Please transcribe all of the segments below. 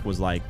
was like,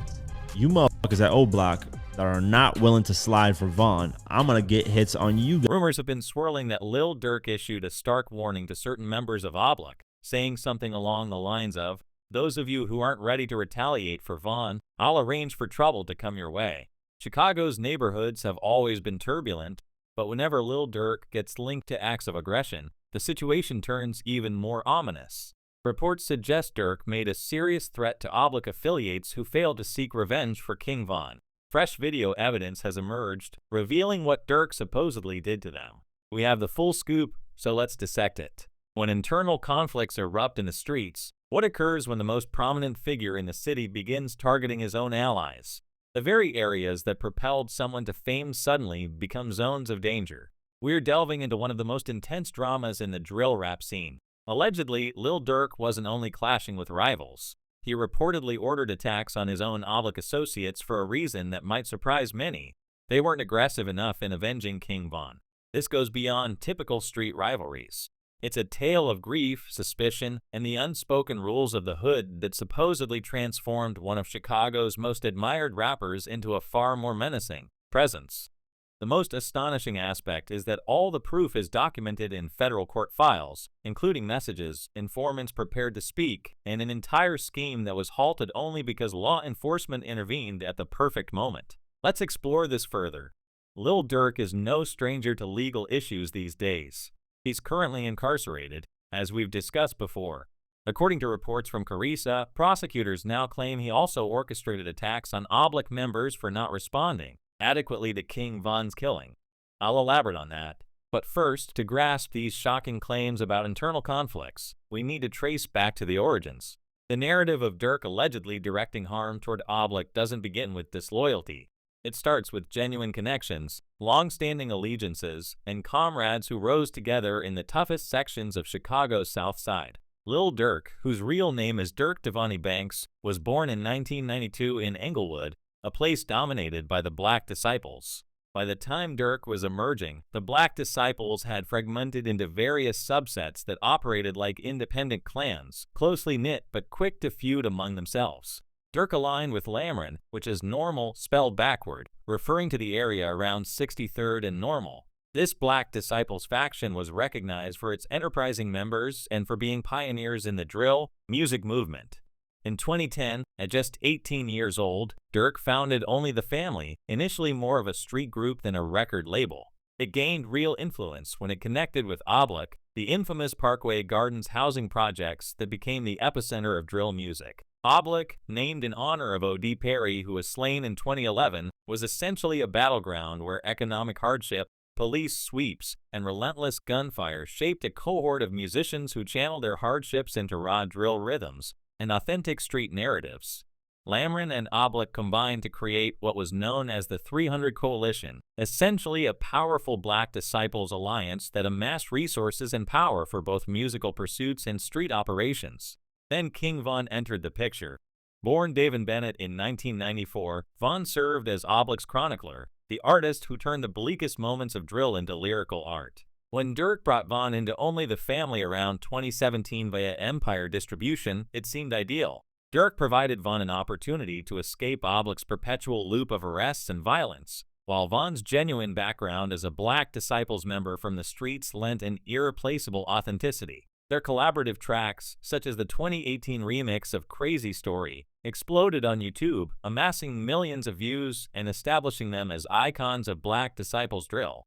you motherfuckers at O Block that are not willing to slide for Vaughn, I'm gonna get hits on you guys. Rumors have been swirling that Lil Durk issued a stark warning to certain members of Oblak, saying something along the lines of, "Those of you who aren't ready to retaliate for Vaughn, I'll arrange for trouble to come your way." Chicago's neighborhoods have always been turbulent, but whenever Lil Durk gets linked to acts of aggression, the situation turns even more ominous. Reports suggest Durk made a serious threat to Oblak affiliates who failed to seek revenge for King Von. Fresh video evidence has emerged, revealing what Durk supposedly did to them. We have the full scoop, so let's dissect it. When internal conflicts erupt in the streets, what occurs when the most prominent figure in the city begins targeting his own allies? The very areas that propelled someone to fame suddenly become zones of danger. We're delving into one of the most intense dramas in the drill rap scene. Allegedly, Lil Durk wasn't only clashing with rivals. He reportedly ordered attacks on his own Oblak associates for a reason that might surprise many. They weren't aggressive enough in avenging King Von. This goes beyond typical street rivalries. It's a tale of grief, suspicion, and the unspoken rules of the hood that supposedly transformed one of Chicago's most admired rappers into a far more menacing presence. The most astonishing aspect is that all the proof is documented in federal court files, including messages, informants prepared to speak, and an entire scheme that was halted only because law enforcement intervened at the perfect moment. Let's explore this further. Lil Durk is no stranger to legal issues these days. He's currently incarcerated, as we've discussed before. According to reports from Carissa, prosecutors now claim he also orchestrated attacks on Oblak members for not responding adequately to King Von's killing. I'll elaborate on that. But first, to grasp these shocking claims about internal conflicts, we need to trace back to the origins. The narrative of Durk allegedly directing harm toward Oblak doesn't begin with disloyalty. It starts with genuine connections, long-standing allegiances, and comrades who rose together in the toughest sections of Chicago's South Side. Lil Durk, whose real name is Durk Devontae Banks, was born in 1992 in Englewood, a place dominated by the Black Disciples. By the time Durk was emerging, the Black Disciples had fragmented into various subsets that operated like independent clans, closely knit but quick to feud among themselves. Durk aligned with Lamron, which is Normal spelled backward, referring to the area around 63rd and Normal. This Black Disciples faction was recognized for its enterprising members and for being pioneers in the drill music movement. In 2010, at just 18 years old, Durk founded Only the Family, initially more of a street group than a record label. It gained real influence when it connected with Oblak, the infamous Parkway Gardens housing projects that became the epicenter of drill music. Oblak, named in honor of O.D. Perry, who was slain in 2011, was essentially a battleground where economic hardship, police sweeps, and relentless gunfire shaped a cohort of musicians who channeled their hardships into raw drill rhythms and authentic street narratives. Lamron and Oblak combined to create what was known as the 300 Coalition, essentially a powerful Black Disciples alliance that amassed resources and power for both musical pursuits and street operations. Then King Von entered the picture. Born David Bennett in 1994, Von served as Oblak's chronicler, the artist who turned the bleakest moments of drill into lyrical art. When Durk brought Von into Only the Family around 2017 via Empire Distribution, it seemed ideal. Durk provided Von an opportunity to escape Oblak's perpetual loop of arrests and violence, while Von's genuine background as a Black Disciples member from the streets lent an irreplaceable authenticity. Their collaborative tracks, such as the 2018 remix of Crazy Story, exploded on YouTube, amassing millions of views and establishing them as icons of Black Disciples drill.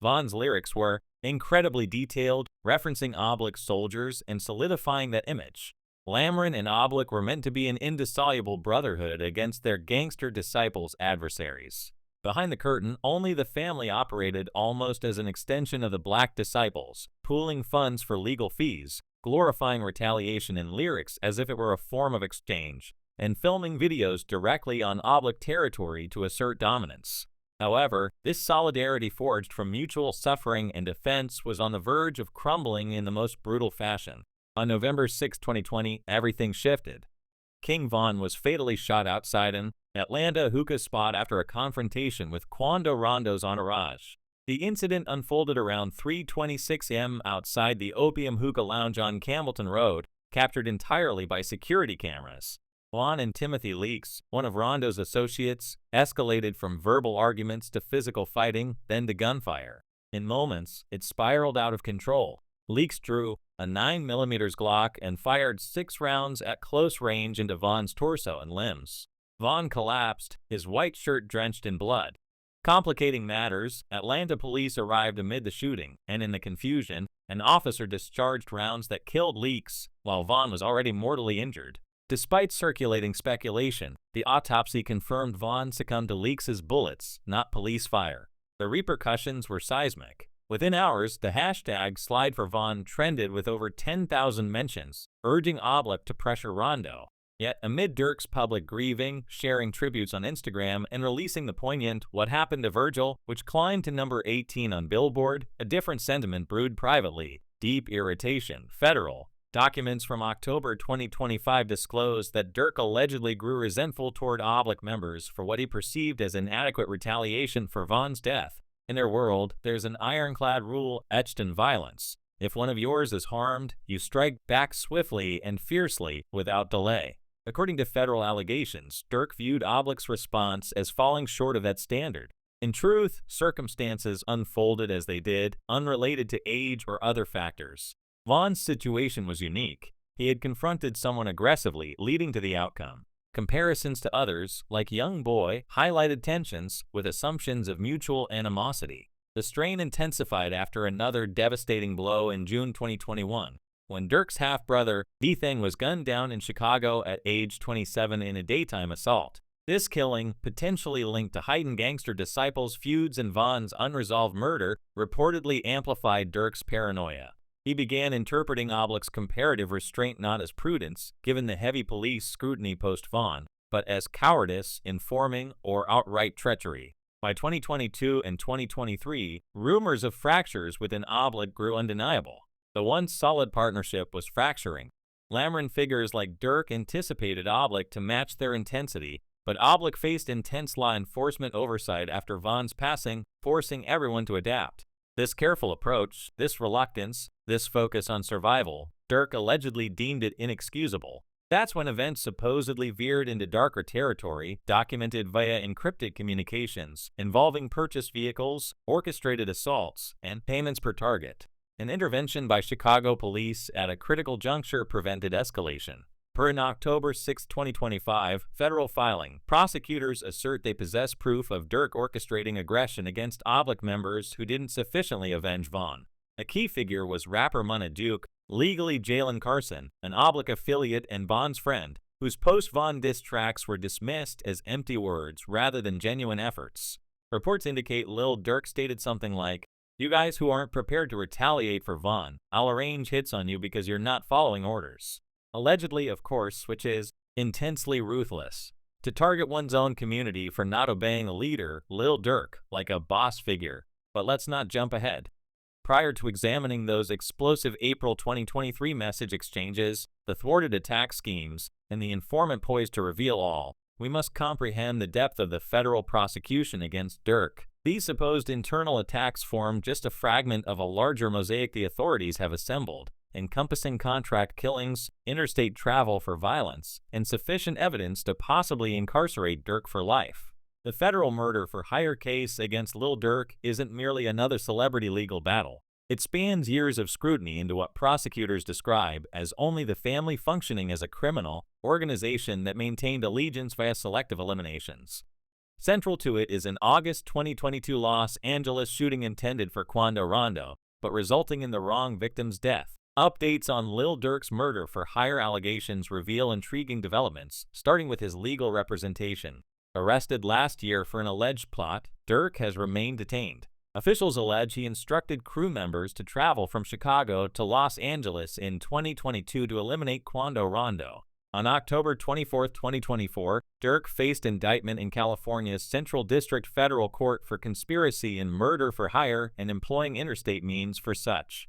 Von's lyrics were incredibly detailed, referencing Oblak's soldiers and solidifying that image. Lamron and Oblak were meant to be an indissoluble brotherhood against their gangster disciples' adversaries. Behind the curtain, Only the Family operated almost as an extension of the Black Disciples, pooling funds for legal fees, glorifying retaliation in lyrics as if it were a form of exchange, and filming videos directly on Oblak territory to assert dominance. However, this solidarity forged from mutual suffering and defense was on the verge of crumbling in the most brutal fashion. On November 6, 2020, everything shifted. King Von was fatally shot outside an Atlanta hookah spot after a confrontation with Quando Rondo's entourage. The incident unfolded around 3:26 a.m. outside the Opium Hookah Lounge on Campbellton Road, captured entirely by security cameras. Juan and Timothy Leaks, one of Rondo's associates, escalated from verbal arguments to physical fighting, then to gunfire. In moments, it spiraled out of control. Leaks drew a 9mm Glock and fired 6 rounds at close range into Von's torso and limbs. Von collapsed, his white shirt drenched in blood. Complicating matters, Atlanta police arrived amid the shooting, and in the confusion, an officer discharged rounds that killed Leaks, while Von was already mortally injured. Despite circulating speculation, the autopsy confirmed Von succumbed to Leaks' bullets, not police fire. The repercussions were seismic. Within hours, the hashtag #SlideForVon trended with over 10,000 mentions, urging Oblick to pressure Rondo. Yet, amid Durk's public grieving, sharing tributes on Instagram, and releasing the poignant "What Happened to Virgil," which climbed to number 18 on Billboard, a different sentiment brewed privately. Deep irritation. Federal documents from October 2025 disclosed that Durk allegedly grew resentful toward Oblick members for what he perceived as inadequate retaliation for Von's death. In their world, there's an ironclad rule etched in violence. If one of yours is harmed, you strike back swiftly and fiercely without delay. According to federal allegations, Durk viewed Oblick's response as falling short of that standard. In truth, circumstances unfolded as they did, unrelated to age or other factors. Von's situation was unique. He had confronted someone aggressively, leading to the outcome. Comparisons to others, like Young Boy, highlighted tensions with assumptions of mutual animosity. The strain intensified after another devastating blow in June 2021, when Durk's half-brother, Ethan, was gunned down in Chicago at age 27 in a daytime assault. This killing, potentially linked to Haydn gangster disciples' feuds and Von's unresolved murder, reportedly amplified Durk's paranoia. He began interpreting Oblick's comparative restraint not as prudence, given the heavy police scrutiny post-Von, but as cowardice, informing, or outright treachery. By 2022 and 2023, rumors of fractures within Oblick grew undeniable. The once solid partnership was fracturing. Lamron figures like Durk anticipated Oblick to match their intensity, but Oblick faced intense law enforcement oversight after Von's passing, forcing everyone to adapt. This careful approach, this reluctance, this focus on survival, Durk allegedly deemed it inexcusable. That's when events supposedly veered into darker territory, documented via encrypted communications, involving purchased vehicles, orchestrated assaults, and payments per target. An intervention by Chicago police at a critical juncture prevented escalation. Per an October 6, 2025, federal filing, prosecutors assert they possess proof of Durk orchestrating aggression against Oblick members who didn't sufficiently avenge Von. A key figure was rapper Munna Duke, legally Jalen Carson, an Oblick affiliate and Von's friend, whose post-Von diss tracks were dismissed as empty words rather than genuine efforts. Reports indicate Lil Durk stated something like, "You guys who aren't prepared to retaliate for Von, I'll arrange hits on you because you're not following orders." Allegedly, of course, which is intensely ruthless. To target one's own community for not obeying a leader, Lil Durk, like a boss figure. But let's not jump ahead. Prior to examining those explosive April 2023 message exchanges, the thwarted attack schemes, and the informant poised to reveal all, we must comprehend the depth of the federal prosecution against Durk. These supposed internal attacks form just a fragment of a larger mosaic the authorities have assembled, encompassing contract killings, interstate travel for violence, and sufficient evidence to possibly incarcerate Durk for life. The federal murder for hire case against Lil Durk isn't merely another celebrity legal battle. It spans years of scrutiny into what prosecutors describe as only the family functioning as a criminal organization that maintained allegiance via selective eliminations. Central to it is an August 2022 Los Angeles shooting intended for Quando Rondo, but resulting in the wrong victim's death. Updates on Lil Durk's murder for hire allegations reveal intriguing developments, starting with his legal representation. Arrested last year for an alleged plot, Durk has remained detained. Officials allege he instructed crew members to travel from Chicago to Los Angeles in 2022 to eliminate Quando Rondo. On October 24, 2024, Durk faced indictment in California's Central District Federal Court for conspiracy and murder for hire and employing interstate means for such.